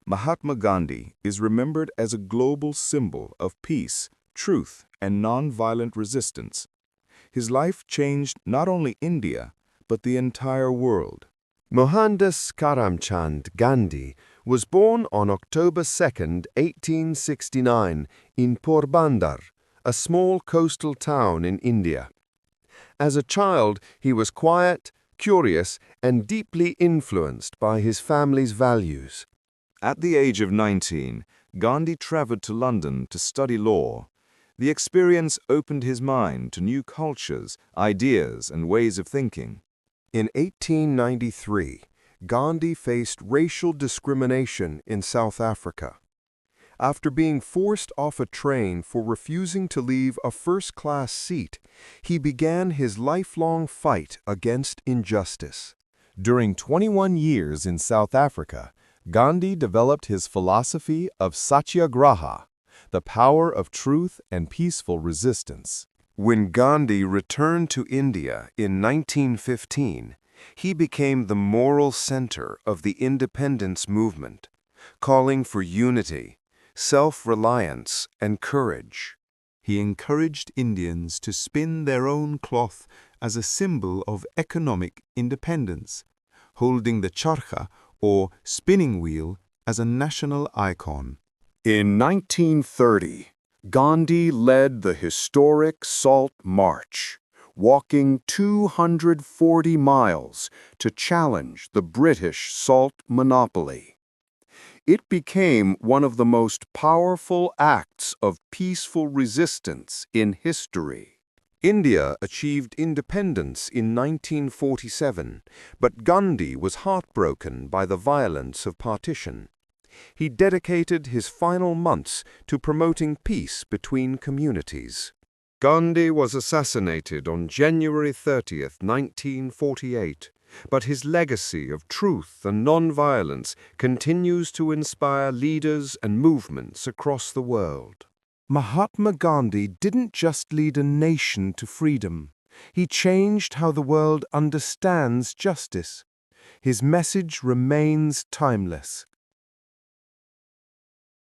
Mahatma Gandhi is remembered as a global symbol of peace, truth, and non-violent resistance. His life changed not only India, but the entire world. Mohandas Karamchand Gandhi was born on October 2, 1869, in Porbandar, a small coastal town in India. As a child, he was quiet, curious, and deeply influenced by his family's values. At the age of 19, Gandhi traveled to London to study law. The experience opened his mind to new cultures, ideas, and ways of thinking. In 1893, Gandhi faced racial discrimination in South Africa. After being forced off a train for refusing to leave a first-class seat, he began his lifelong fight against injustice. During 21 years in South Africa, Gandhi developed his philosophy of satyagraha, the power of truth and peaceful resistance. When Gandhi returned to India in 1915, he became the moral center of the independence movement, calling for unity, self-reliance, and courage. He encouraged Indians to spin their own cloth as a symbol of economic independence, holding the charkha, or spinning wheel, as a national icon. In 1930, Gandhi led the historic Salt March, walking 240 miles to challenge the British salt monopoly. It became one of the most powerful acts of peaceful resistance in history. India achieved independence in 1947, but Gandhi was heartbroken by the violence of partition. He dedicated his final months to promoting peace between communities. Gandhi was assassinated on January 30, 1948, but his legacy of truth and non-violence continues to inspire leaders and movements across the world. Mahatma Gandhi didn't just lead a nation to freedom. He changed how the world understands justice. His message remains timeless.